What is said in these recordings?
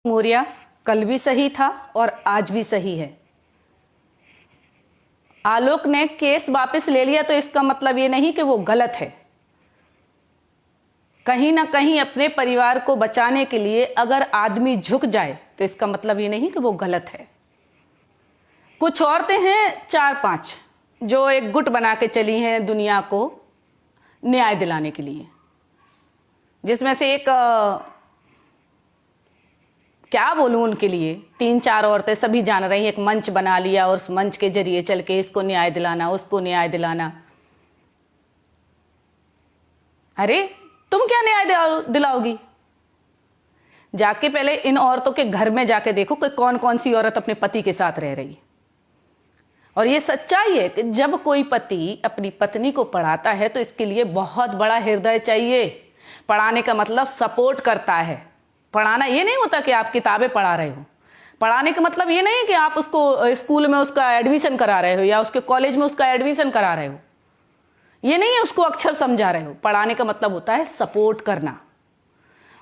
मौर्य कल भी सही था और आज भी सही है। आलोक ने केस वापस ले लिया तो इसका मतलब ये नहीं कि वो गलत है। कहीं ना कहीं अपने परिवार को बचाने के लिए अगर आदमी झुक जाए तो इसका मतलब ये नहीं कि वो गलत है। कुछ औरतें हैं 4-5 जो एक गुट बना के चली हैं दुनिया को न्याय दिलाने के लिए, जिसमें से एक क्या बोलूं उनके लिए 3-4 औरतें सभी जान रही हैं, एक मंच बना लिया और उस मंच के जरिए चल के इसको न्याय दिलाना, उसको न्याय दिलाना। अरे तुम क्या न्याय दिलाओगी? जाके पहले इन औरतों के घर में जाके देखो कि कौन कौन सी औरत अपने पति के साथ रह रही है। और ये सच्चाई है कि जब कोई पति अपनी पत्नी को पढ़ाता है तो इसके लिए बहुत बड़ा हृदय चाहिए। पढ़ाने का मतलब सपोर्ट करता है। पढ़ाना ये नहीं होता कि आप किताबें पढ़ा रहे हो। पढ़ाने का मतलब ये नहीं कि आप उसको स्कूल में उसका एडमिशन करा रहे हो या उसके कॉलेज में उसका एडमिशन करा रहे हो। ये नहीं है उसको अक्षर समझा रहे हो। पढ़ाने का मतलब होता है सपोर्ट करना।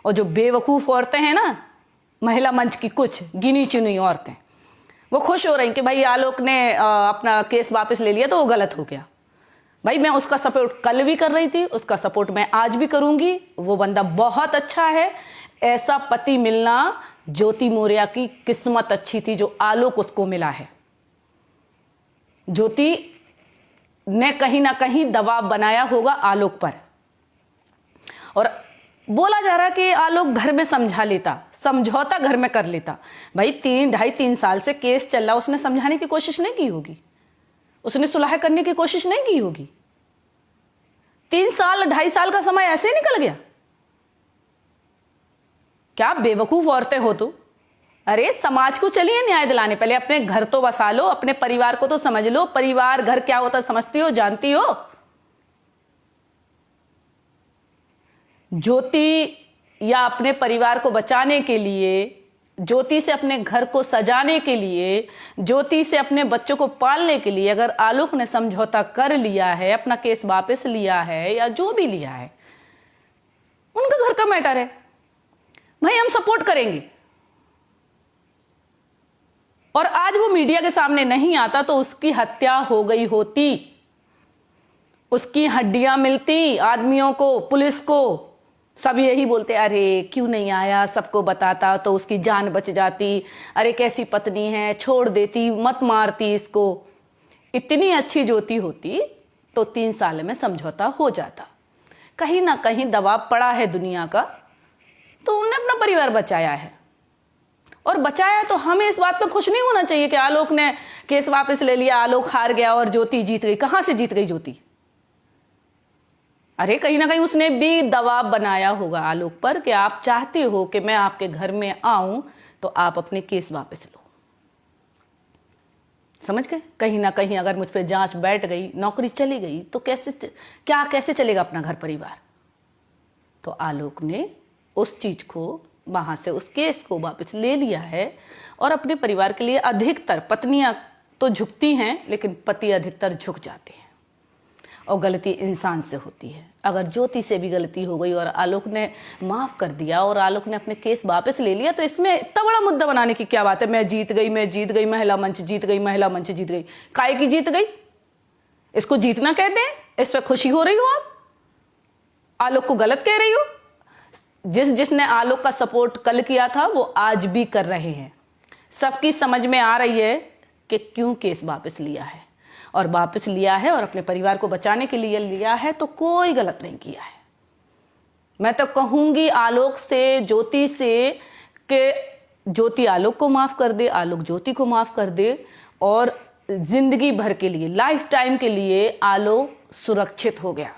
और जो बेवकूफ़ औरतें हैं ना, महिला मंच की कुछ गिनी चुनी औरतें, वो खुश हो रही कि भाई आलोक ने अपना केस वापस ले लिया तो वो गलत हो गया। भाई मैं उसका सपोर्ट कल भी कर रही थी, उसका सपोर्ट मैं आज भी करूंगी। वो बंदा बहुत अच्छा है। ऐसा पति मिलना ज्योति मौर्य की किस्मत अच्छी थी जो आलोक उसको मिला है। ज्योति ने कहीं ना कहीं दबाव बनाया होगा आलोक पर, और बोला जा रहा कि आलोक घर में समझा लेता, समझौता घर में कर लेता। भाई 2.5-3 साल से केस चल रहा, उसने समझाने की कोशिश नहीं की होगी, उसने सुलह करने की कोशिश नहीं की होगी। 3 साल 2.5 साल का समय ऐसे ही निकल गया। क्या बेवकूफ औरतें हो तुम? अरे समाज को चलिए न्याय दिलाने, पहले अपने घर तो बसा लो, अपने परिवार को तो समझ लो। परिवार घर क्या होता समझती हो, जानती हो? ज्योति या अपने परिवार को बचाने के लिए, ज्योति से अपने घर को सजाने के लिए, ज्योति से अपने बच्चों को पालने के लिए अगर आलोक ने समझौता कर लिया है, अपना केस वापस लिया है या जो भी लिया है, उनका घर का मैटर है। भाई हम सपोर्ट करेंगे। और आज वो मीडिया के सामने नहीं आता तो उसकी हत्या हो गई होती, उसकी हड्डियां मिलती आदमियों को, पुलिस को। सब यही बोलते अरे क्यों नहीं आया, सबको बताता तो उसकी जान बच जाती। अरे कैसी पत्नी है, छोड़ देती, मत मारती इसको। इतनी अच्छी ज्योति होती तो 3 साल में समझौता हो जाता। कहीं ना कहीं दबाव पड़ा है दुनिया का, तो उन्होंने अपना परिवार बचाया है। और बचाया तो हमें इस बात पर खुश नहीं होना चाहिए कि आलोक ने केस वापस ले लिया, आलोक हार गया और ज्योति जीत गई। कहां से जीत गई ज्योति? अरे कहीं ना कहीं उसने भी दबाव बनाया होगा आलोक पर कि आप चाहते हो कि मैं आपके घर में आऊं तो आप अपने केस वापस लो। समझ गए? कहीं ना कहीं अगर मुझ पर जांच बैठ गई, नौकरी चली गई तो कैसे चलेगा अपना घर परिवार? तो आलोक ने उस चीज को, वहां से उस केस को वापस ले लिया है और अपने परिवार के लिए अधिकतर, पत्नियां तो झुकती हैं लेकिन पति अधिकतर झुक जाते हैं। और गलती इंसान से होती है। अगर ज्योति से भी गलती हो गई और आलोक ने माफ कर दिया और आलोक ने अपने केस वापस ले लिया तो इसमें इतना बड़ा मुद्दा बनाने की क्या बात है? मैं जीत गई, मैं जीत गई, महिला मंच जीत गई, महिला मंच जीत गई। काहे की जीत गई? इसको जीतना कहते हैं? इस पर खुशी हो रही हो आप? आलोक को गलत कह रही हो? जिसने आलोक का सपोर्ट कल किया था वो आज भी कर रहे हैं। सबकी समझ में आ रही है कि क्यों केस वापस लिया है, और वापस लिया है और अपने परिवार को बचाने के लिए लिया है, तो कोई गलत नहीं किया है। मैं तो कहूंगी आलोक से, ज्योति से, कि ज्योति आलोक को माफ कर दे, आलोक ज्योति को माफ कर दे, और जिंदगी भर के लिए, लाइफ टाइम के लिए आलोक सुरक्षित हो गया।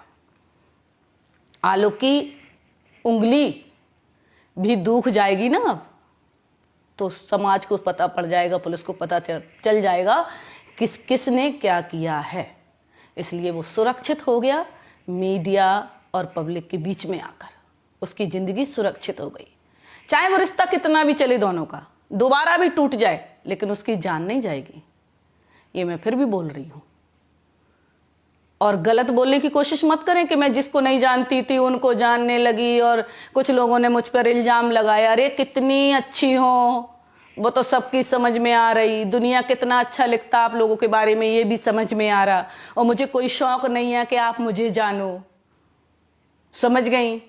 आलोक की उंगली भी दुख जाएगी ना अब, तो समाज को पता पड़ जाएगा, पुलिस को पता चल जाएगा किसने क्या किया है। इसलिए वो सुरक्षित हो गया। मीडिया और पब्लिक के बीच में आकर उसकी जिंदगी सुरक्षित हो गई। चाहे वो रिश्ता कितना भी चले दोनों का, दोबारा भी टूट जाए, लेकिन उसकी जान नहीं जाएगी। ये मैं फिर भी बोल रही हूँ। और गलत बोलने की कोशिश मत करें कि मैं जिसको नहीं जानती थी उनको जानने लगी और कुछ लोगों ने मुझ पर इल्ज़ाम लगाया। अरे कितनी अच्छी हो, वो तो सबकी समझ में आ रही, दुनिया कितना अच्छा लिखता आप लोगों के बारे में ये भी समझ में आ रहा, और मुझे कोई शौक नहीं है कि आप मुझे जानो। समझ गई?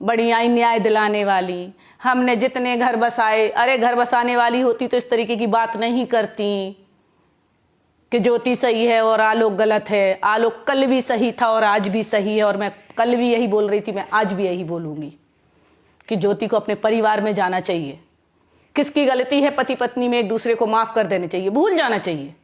बड़ी आई न्याय दिलाने वाली। हमने जितने घर बसाए, अरे घर बसाने वाली होती तो इस तरीके की बात नहीं करती कि ज्योति सही है और आलोक गलत है। आलोक कल भी सही था और आज भी सही है, और मैं कल भी यही बोल रही थी, मैं आज भी यही बोलूंगी कि ज्योति को अपने परिवार में जाना चाहिए। किसकी गलती है, पति पत्नी में एक दूसरे को माफ कर देना चाहिए, भूल जाना चाहिए।